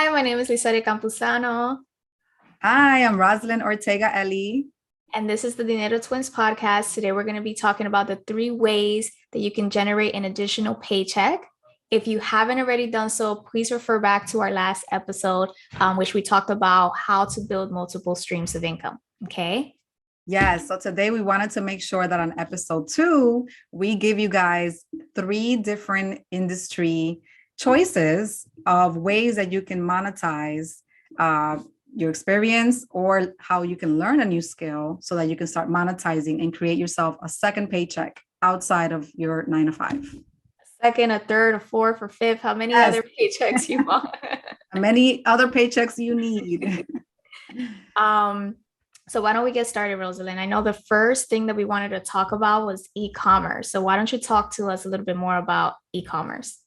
Hi, my name is Lisaria Campuzano, Hi, I'm Rosalind Ortega Eli. and this is the Dinero Twins podcast. Today, we're going to be talking about the three ways that you can generate an additional paycheck. If you haven't already done so, please refer back to our last episode, which we talked about how to build multiple streams of income. Okay. Yes, so today we wanted to make sure that on episode 2, we give you guys 3 different industry choices of ways that you can monetize uh, your experience or how you can learn a new skill so that you can start monetizing and create yourself a second paycheck outside of your 9 to 5. Second, a third, a fourth, or fifth, how many Yes, other paychecks you want? many other paychecks you need. Um, so why don't we get started, Rosalind? I know the first thing that we wanted to talk about was e-commerce. So why don't you talk to us a little bit more about e-commerce?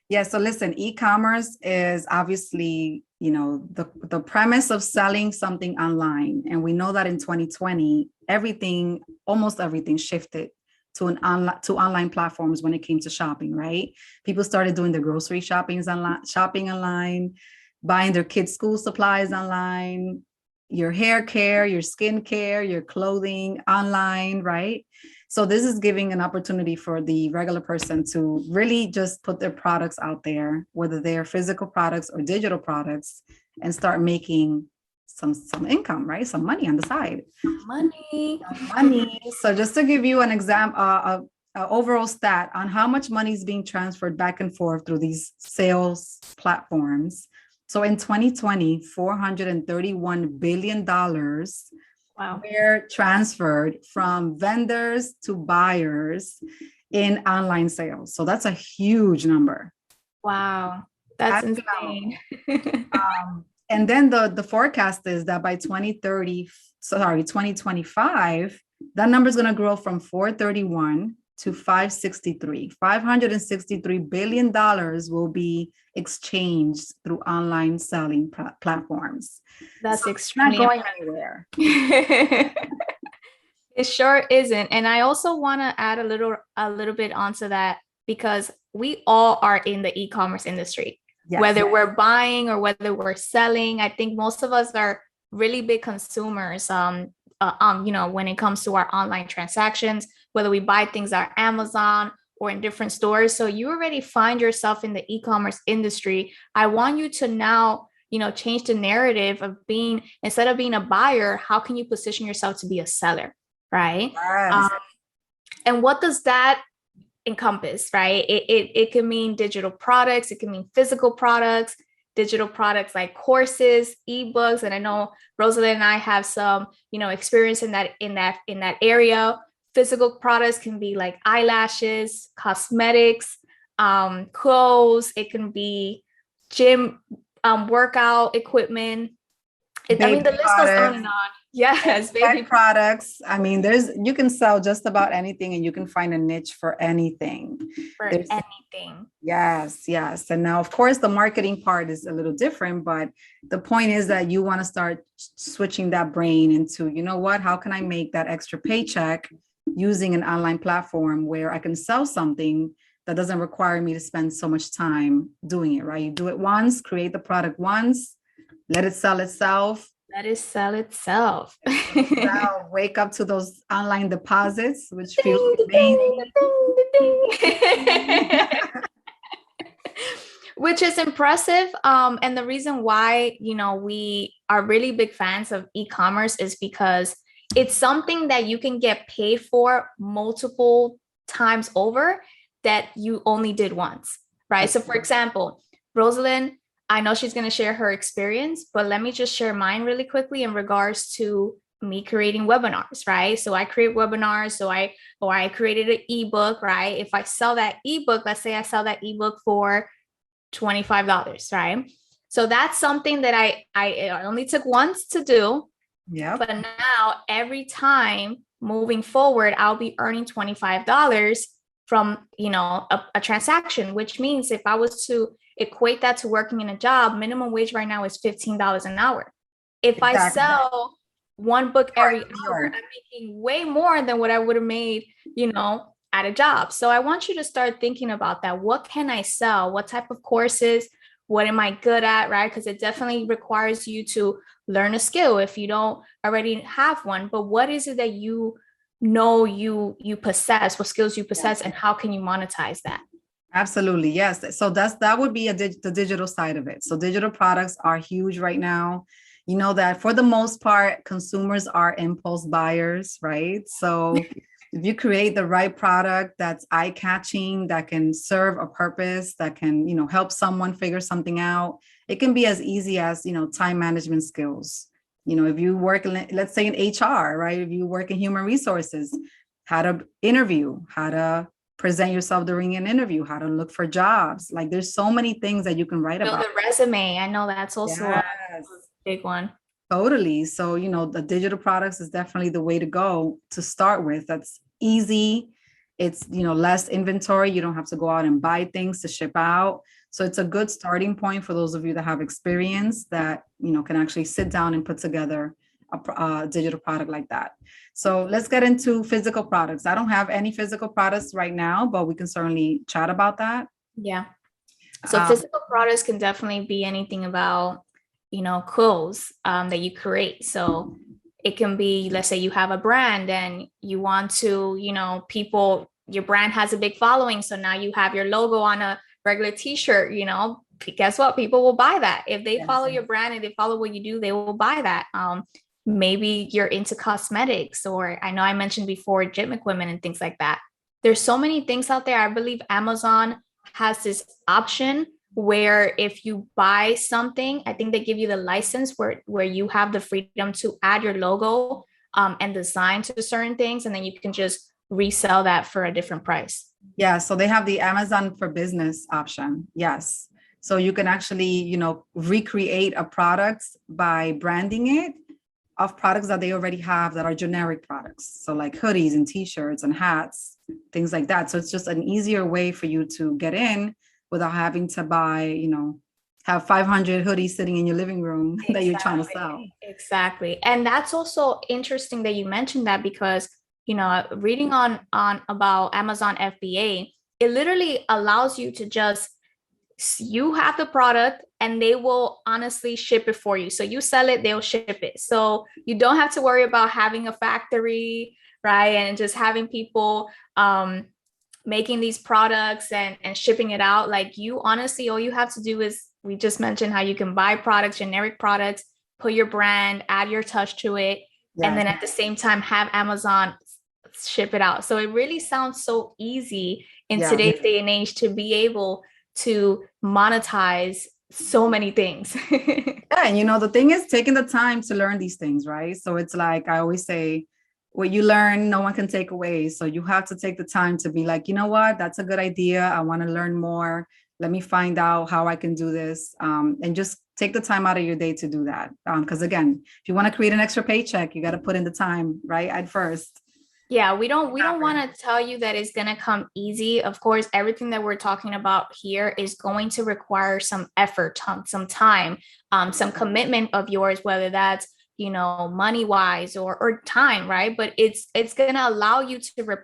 Yeah, so listen, e-commerce is obviously, the premise of selling something online. And we know that in 2020, almost everything shifted to online platforms when it came to shopping, right? People started doing their grocery shopping online, buying their kids' school supplies online, your hair care, your skin care, your clothing online, right? So this is giving an opportunity for the regular person to really just put their products out there, whether they're physical products or digital products, and start making some income, right? Some money on the side. Money. Money. So just to give you an example, overall stat on how much money is being transferred back and forth through these sales platforms. So in 2020, $431 billion Wow. were transferred from vendors to buyers in online sales. So that's a huge number. Wow. That's Astronomical. insane. And then the forecast is that by 2025, that number is going to grow from 431 to 563. $563 billion will be exchanged through online selling platforms. That's So it's not extremely going impressive. anywhere. It sure isn't. And I also want to add a little bit onto that because we all are in the e-commerce industry. Yes. Whether we're buying or whether we're selling, I think most of us are really big consumers. When it comes to our online transactions, whether we buy things on Amazon or in different stores. So you already find yourself in the e-commerce industry. I want you to now, change the narrative of being, instead of being a buyer, how can you position yourself to be a seller, right? Yes. And what does that encompass, right? It can mean digital products, it can mean physical products, digital products like courses, eBooks. And I know Rosalind and I have some, experience in that area. Physical products can be like eyelashes, cosmetics, clothes. It can be gym workout equipment. The list goes on and on. Yes, baby products. I mean, you can sell just about anything and you can find a niche for anything. For anything. Yes. And now, of course, the marketing part is a little different, but the point is that you want to start switching that brain into, how can I make that extra paycheck using an online platform where I can sell something that doesn't require me to spend so much time doing it, right? You do it once, create the product once, let it sell itself. Let it sell itself. Wake up to those online deposits, which ding, feels ding, amazing. ding. Which is impressive. And the reason why, we are really big fans of e-commerce is because it's something that you can get paid for multiple times over that you only did once, right? So for example, Rosalind, I know she's going to share her experience, but let me just share mine really quickly in regards to me creating webinars, right? So I create webinars. Or I created an ebook, right? If I sell that ebook, let's say I sell that ebook for $25, right? So that's something that I only took once to do. Yeah. But now every time moving forward, I'll be earning $25 from, a transaction, which means if I was to equate that to working in a job, minimum wage right now is $15 an hour. If I sell one book every hour, I'm making way more than what I would have made, at a job. So I want you to start thinking about that. What can I sell? What type of courses? what am I good at, right? Because it definitely requires you to learn a skill if you don't already have one. But what is it that you know you possess, what skills you possess, and how can you monetize that? Absolutely. Yes. So that would be the digital side of it. So digital products are huge right now. You know that for the most part, consumers are impulse buyers, right? So if you create the right product that's eye-catching, that can serve a purpose, that can, help someone figure something out, it can be as easy as, time management skills. If you work, let's say in HR, right? If you work in human resources, how to interview, how to present yourself during an interview, how to look for jobs. Like there's so many things that you can write Build about. a resume. I know that's also a Yes, big one. totally. So, the digital products is definitely the way to go to start with. That's easy. It's, less inventory. You don't have to go out and buy things to ship out. So it's a good starting point for those of you that have experience that, can actually sit down and put together a digital product like that. So let's get into physical products. I don't have any physical products right now, but we can certainly chat about that. Yeah. So Um, physical products can definitely be anything about, clothes that you create. So it can be, let's say you have a brand and you want to, people, your brand has a big following. So now you have your logo on a regular t-shirt, guess what? People will buy that. If they follow your brand and they follow what you do, they will buy that. Maybe you're into cosmetics, or I know I mentioned before gym equipment and things like that. There's so many things out there. I believe Amazon has this option where if you buy something, I think they give you the license where you have the freedom to add your logo and design to certain things, and then you can just resell that for a different price. Yeah, so they have the Amazon for Business option. Yes. So you can actually, recreate a product by branding it of products that they already have that are generic products. So like hoodies and t-shirts and hats, things like that. So it's just an easier way for you to get in without having to buy, have 500 hoodies sitting in your living room that you're trying to sell. Exactly. And that's also interesting that you mentioned that because, reading on about Amazon FBA, it literally allows you to just you have the product and they will honestly ship it for you. So you sell it, they'll ship it. So you don't have to worry about having a factory, right? And just having people making these products and shipping it out. Like you honestly, all you have to do is we just mentioned how you can buy products, generic products, put your brand, add your touch to it, and then at the same time have Amazon ship it out. So it really sounds so easy in today's day and age to be able to monetize so many things. Yeah, and the thing is taking the time to learn these things, right? So it's like I always say, what you learn, no one can take away. So you have to take the time to be like, you know what, that's a good idea. I want to learn more. Let me find out how I can do this. And just take the time out of your day to do that. Because again, if you want to create an extra paycheck, you got to put in the time, right? At first. Yeah, we don't want to tell you that it's going to come easy. Of course, everything that we're talking about here is going to require some effort, some time, some commitment of yours, whether that's, money wise or time, right? But it's going to allow you to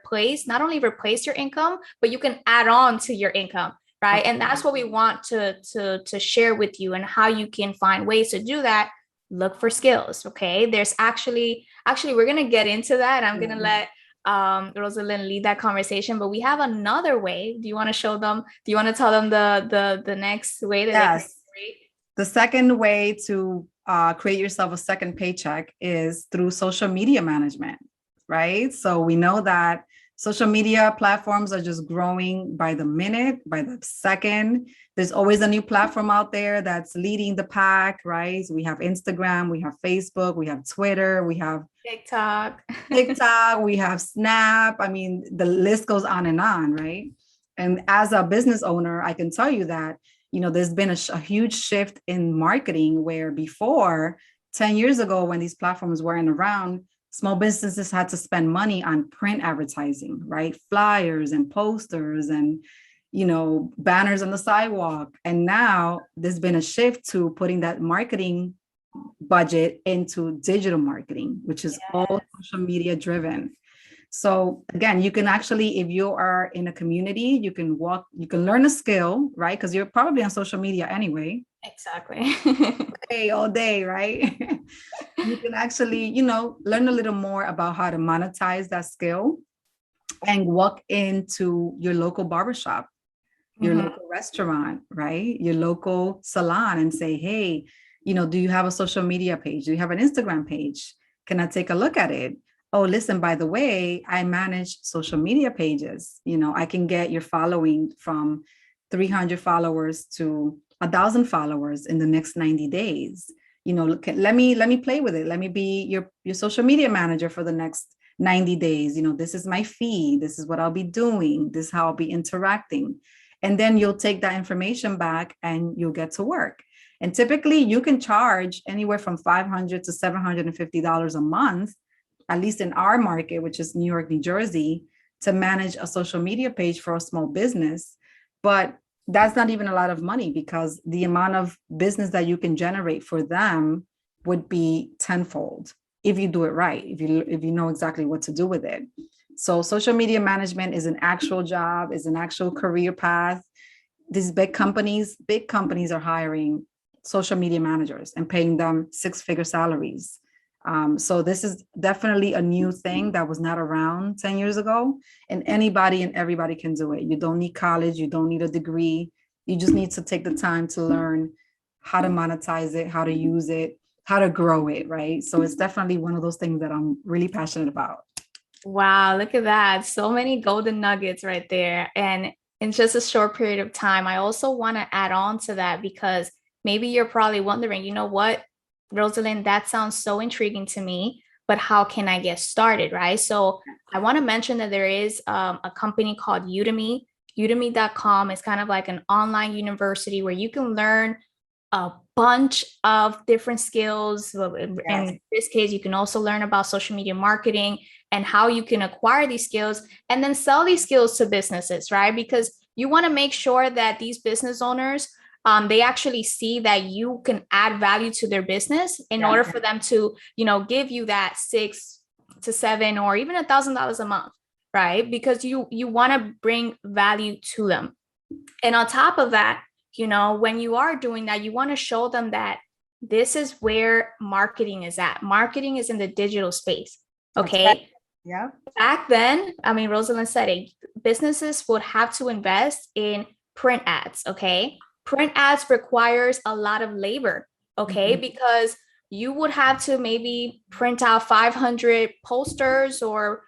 not only replace your income, but you can add on to your income, right? And that's what we want to share with you, and how you can find ways to do that. Look for skills. Okay. There's actually, we're going to get into that. I'm going to let Rosalind lead that conversation, but we have another way. Do you want to show them? Do you want to tell them the next way that they can create? The second way to create yourself a second paycheck is through social media management, right? So we know that social media platforms are just growing by the minute, by the second. There's always a new platform out there that's leading the pack, right? So we have Instagram, we have Facebook, we have Twitter, we have TikTok, we have Snap. I mean, the list goes on, right? And as a business owner, I can tell you that, there's been a huge shift in marketing where before 10 years ago, when these platforms weren't around, small businesses had to spend money on print advertising, right? Flyers and posters and, banners on the sidewalk. And now there's been a shift to putting that marketing budget into digital marketing, which is all social media driven. So again, you can actually, if you are in a community, you can learn a skill, right? Because you're probably on social media anyway. Exactly. Hey, all day, right? You can actually, learn a little more about how to monetize that skill and walk into your local barbershop, your Mhm. local restaurant, right? Your local salon and say, hey, do you have a social media page? Do you have an Instagram page? Can I take a look at it? Oh, listen, by the way, I manage social media pages. I can get your following from 300 followers to 1,000 followers in the next 90 days. Let me play with it. Let me be your social media manager for the next 90 days. This is my fee. This is what I'll be doing. This is how I'll be interacting. And then you'll take that information back and you'll get to work. And typically you can charge anywhere from $500 to $750 a month, at least in our market, which is New York, New Jersey, to manage a social media page for a small business. But that's not even a lot of money, because the amount of business that you can generate for them would be tenfold if you do it right, if you know exactly what to do with it. So social media management is an actual job, is an actual career path. These big companies are hiring social media managers and paying them six-figure salaries. So this is definitely a new thing that was not around 10 years ago, and anybody and everybody can do it. You don't need college, you don't need a degree. You just need to take the time to learn how to monetize it, how to use it, how to grow it, right? So it's definitely one of those things that I'm really passionate about. Wow, look at that. So many golden nuggets right there. And in just a short period of time, I also want to add on to that, because maybe you're probably wondering, you know what, Rosalind, that sounds so intriguing to me, but how can I get started, right? So I want to mention that there is a company called Udemy. Udemy.com is kind of like an online university where you can learn a bunch of different skills. Yes. In this case, you can also learn about social media marketing and how you can acquire these skills and then sell these skills to businesses, right? Because you want to make sure that these business owners, they actually see that you can add value to their business in order for them to, give you that 6 to 7 or even $1,000 a month, right? Because you want to bring value to them. And on top of that, when you are doing that, you want to show them that this is where marketing is at. Marketing is in the digital space. Okay. Right. Yeah. Back then, I mean, Rosalind said it, businesses would have to invest in print ads. Okay. Print ads requires a lot of labor. Okay. Mm-hmm. Because you would have to maybe print out 500 posters or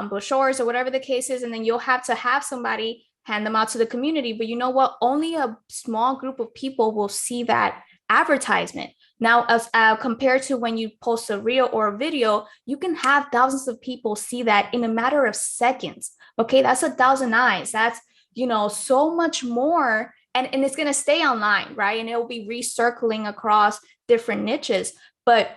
brochures or whatever the case is. And then you'll have to have somebody hand them out to the community. But you know what? Only a small group of people will see that advertisement. Now, as compared to when you post a reel or a video, you can have thousands of people see that in a matter of seconds. Okay, that's 1,000 eyes. That's, so much more. And it's going to stay online, right? And it will be recircling across different niches. But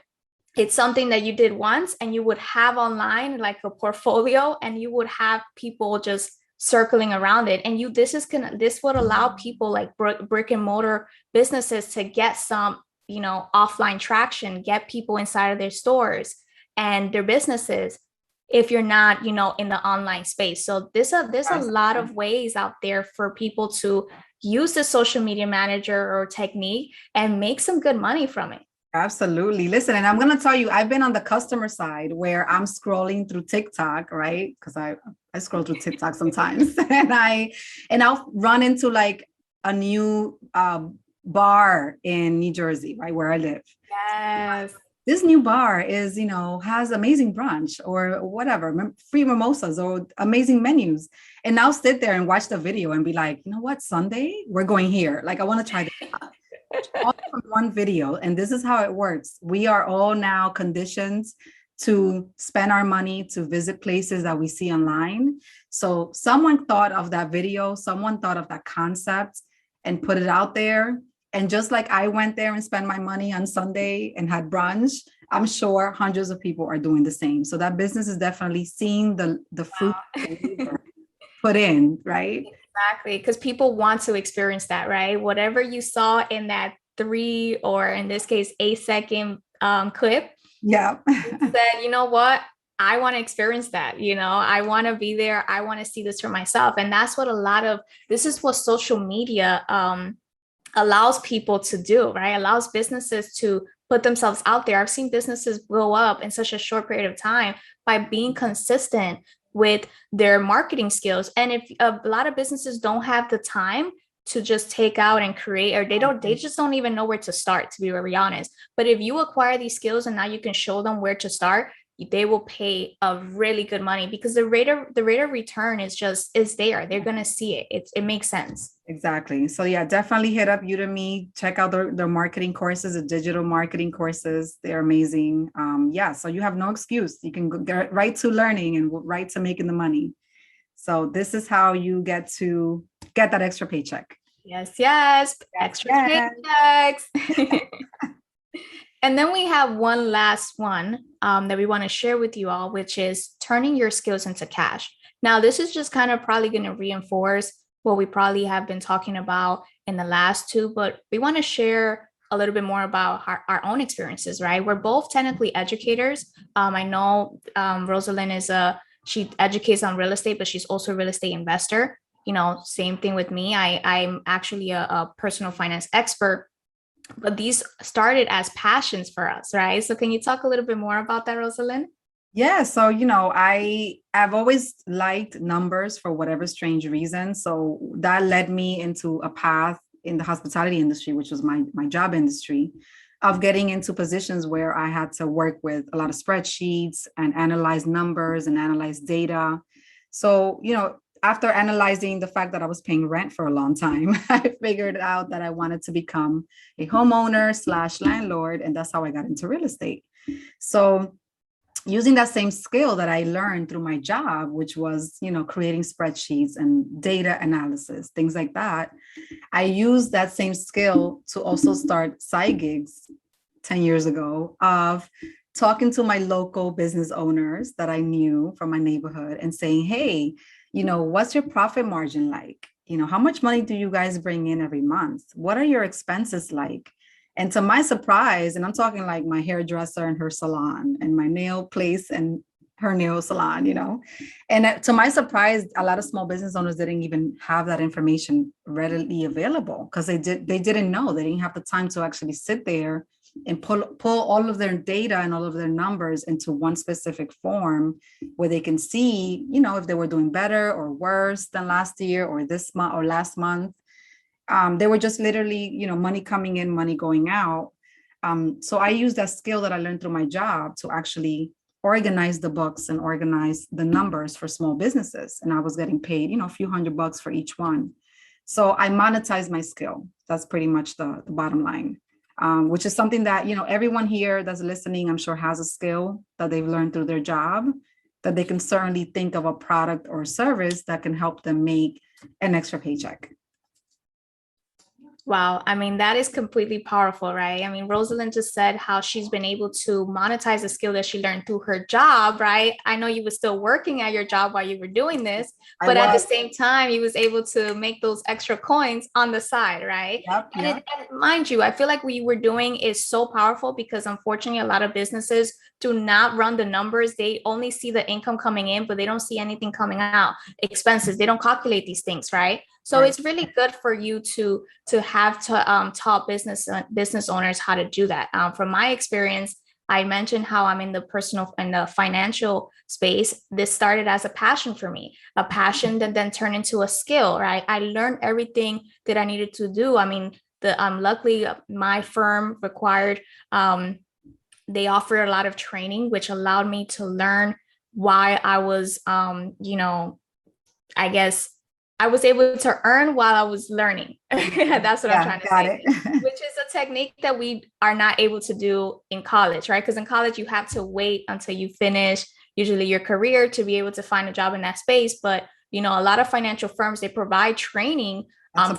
it's something that you did once and you would have online like a portfolio, and you would have people just circling around it. And this would allow people like brick and mortar businesses to get some, offline traction, get people inside of their stores and their businesses if you're not, in the online space. So there's a lot of ways out there for people to use the social media manager or technique and make some good money from it. Absolutely. Listen, and I'm going to tell you, I've been on the customer side where I'm scrolling through TikTok, right? Because I scroll through TikTok sometimes, and I'll run into like a new bar in New Jersey, right, where I live. Yes. This new bar is, has amazing brunch or whatever, free mimosas or amazing menus. And I'll sit there and watch the video and be like, you know what, Sunday, we're going here. Like, I want to try this. All from one video. And this is how it works. We are all now conditioned to spend our money to visit places that we see online. So someone thought of that video, someone thought of that concept and put it out there. And just like I went there and spent my money on Sunday and had brunch, I'm sure hundreds of people are doing the same. So that business is definitely seeing the fruit put in, right? Exactly. Because people want to experience that, right? Whatever you saw in that 3, or in this case, 8-second clip. Yeah. Said, you know what? I want to experience that, I want to be there. I want to see this for myself. And that's what this is what social media allows people to do, right? Allows businesses to put themselves out there. I've seen businesses blow up in such a short period of time by being consistent with their marketing skills. And if a lot of businesses don't have the time to just take out and create, or they just don't even know where to start, to be very honest. But if you acquire these skills and now you can show them where to start, they will pay a really good money, because the rate of return is there. They're going to see it. It makes sense. Exactly. So yeah, definitely hit up Udemy, check out their marketing courses, the digital marketing courses. They're amazing. Yeah, so you have no excuse. You can get right to learning and right to making the money. So this is how you get to get that extra paycheck. Yes. Extra paychecks. And then we have one last one that we want to share with you all, which is turning your skills into cash. Now, this is just kind of probably going to reinforce what we probably have been talking about in the last two, but we want to share a little bit more about our own experiences, right? We're both technically educators. I know Rosalind she educates on real estate, but she's also a real estate investor. Same thing with me. I'm actually a personal finance expert, but these started as passions for us, right? So can you talk a little bit more about that, Rosalind? Yeah, so I've always liked numbers for whatever strange reason. So that led me into a path in the hospitality industry, which was my job industry, of getting into positions where I had to work with a lot of spreadsheets and analyze numbers and analyze data. So, after analyzing the fact that I was paying rent for a long time, I figured out that I wanted to become a homeowner/landlord, and that's how I got into real estate. So using that same skill that I learned through my job, which was, creating spreadsheets and data analysis, things like that, I used that same skill to also start side gigs 10 years ago of talking to my local business owners that I knew from my neighborhood and saying, hey, what's your profit margin like? How much money do you guys bring in every month? What are your expenses like? And to my surprise, and I'm talking like my hairdresser and her salon and my nail place and her nail salon, and to my surprise, a lot of small business owners didn't even have that information readily available because they didn't know. They didn't have the time to actually sit there and pull all of their data and all of their numbers into one specific form where they can see, if they were doing better or worse than last year or this month or last month. They were just literally, money coming in, money going out. So I used that skill that I learned through my job to actually organize the books and organize the numbers for small businesses. And I was getting paid, a few $100 for each one. So I monetized my skill. That's pretty much the bottom line, which is something that, everyone here that's listening, I'm sure has a skill that they've learned through their job, that they can certainly think of a product or service that can help them make an extra paycheck. Wow. I mean, that is completely powerful, right? I mean, Rosalind just said how she's been able to monetize a skill that she learned through her job, right? I know you were still working at your job while you were doing this, but at the same time, you was able to make those extra coins on the side, right? Yep, and mind you, I feel like what you were doing is so powerful because unfortunately, a lot of businesses do not run the numbers. They only see the income coming in, but they don't see anything coming out, expenses. They don't calculate these things, right? So it's really good for you to have taught business owners how to do that. From my experience, I mentioned how I'm in the financial space. This started as a passion for me, a passion that then turned into a skill, right? I learned everything that I needed to do. I mean, luckily my firm required, they offered a lot of training, which allowed me to learn why I was, I guess, I was able to earn while I was learning. That's what I'm trying to say, which is a technique that we are not able to do in college, right? Because in college, you have to wait until you finish usually your career to be able to find a job in that space. But, a lot of financial firms, they provide training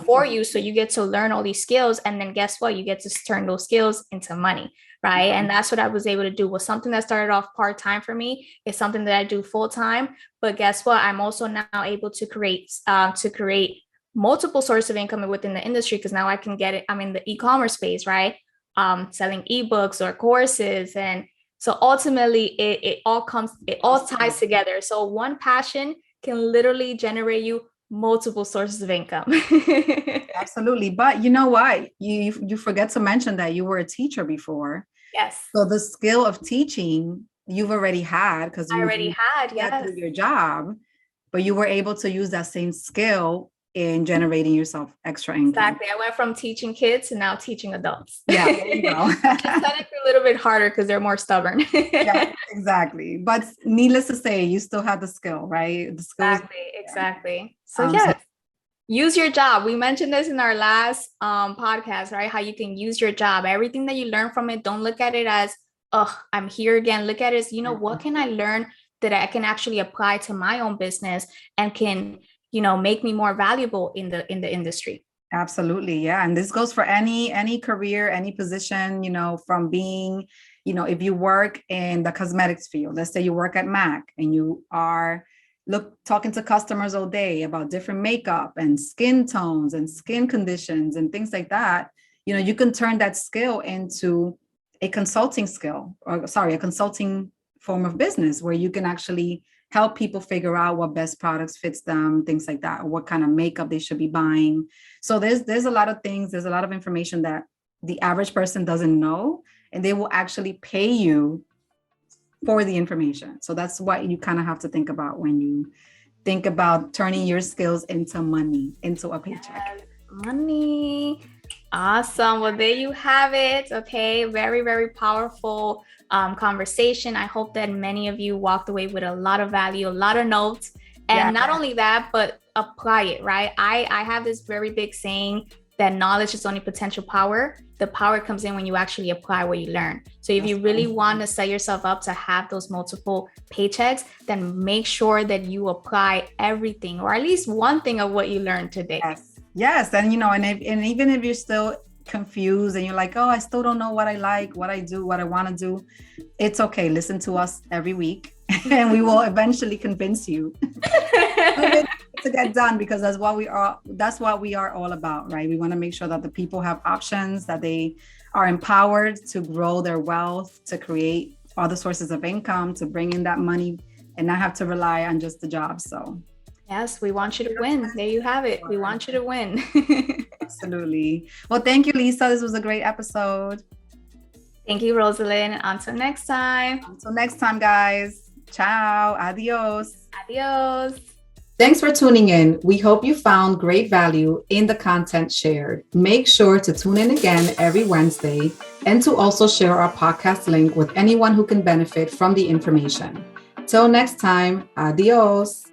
for you. So you get to learn all these skills. And then guess what? You get to turn those skills into money, right? And that's what I was able to do. Was something that started off part-time for me. It's something that I do full-time. But guess what? I'm also now able to create multiple sources of income within the industry because now I can get it. I'm in the e-commerce space, right? Selling eBooks or courses. And So ultimately, it all ties together. So one passion can literally generate you multiple sources of income. Absolutely. But you know what? You forget to mention that you were a teacher before. Yes. So the skill of teaching you've already had because I already had, that yes. through your job, but you were able to use that same skill in generating yourself extra income. Exactly. I went from teaching kids to now teaching adults. Yeah, there you go. Just technically a little bit harder because they're more stubborn. Yeah, exactly. But needless to say, you still have the skill, right? The skill is Exactly. So so yes, use your job. We mentioned this in our last podcast, right? How you can use your job. Everything that you learn from it, don't look at it as, oh, I'm here again. Look at it as, what can I learn that I can actually apply to my own business and can, make me more valuable in the industry. Absolutely. Yeah. And this goes for any career, any position, from being, if you work in the cosmetics field, let's say you work at MAC and you are talking to customers all day about different makeup and skin tones and skin conditions and things like that. You can turn that skill into a consulting form of business where you can actually help people figure out what best products fits them, things like that, or what kind of makeup they should be buying. So there's a lot of things, there's a lot of information that the average person doesn't know, and they will actually pay you for the information. So that's what you kind of have to think about when you think about turning your skills into money, into a paycheck. Money. Awesome. Well, there you have it. Okay. Very, very powerful conversation. I hope that many of you walked away with a lot of value, a lot of notes. And not only that, but apply it, right? I have this very big saying that knowledge is only potential power. The power comes in when you actually apply what you learn. So if you really want to set yourself up to have those multiple paychecks, then make sure that you apply everything or at least one thing of what you learned today. Yes. And, and even if you're still confused and you're like, oh, I still don't know what I like, what I do, what I want to do, it's okay. Listen to us every week and we will eventually convince you to get done, because that's what we are all about, right? We want to make sure that the people have options, that they are empowered to grow their wealth, to create other sources of income, to bring in that money and not have to rely on just the job. So yes, we want you to win. There you have it. We want you to win. Absolutely. Well, thank you, Lisa. This was a great episode. Thank you, Rosalind. Until next time. Until next time, guys. Ciao. Adios. Adios. Thanks for tuning in. We hope you found great value in the content shared. Make sure to tune in again every Wednesday and to also share our podcast link with anyone who can benefit from the information. Till next time, adios.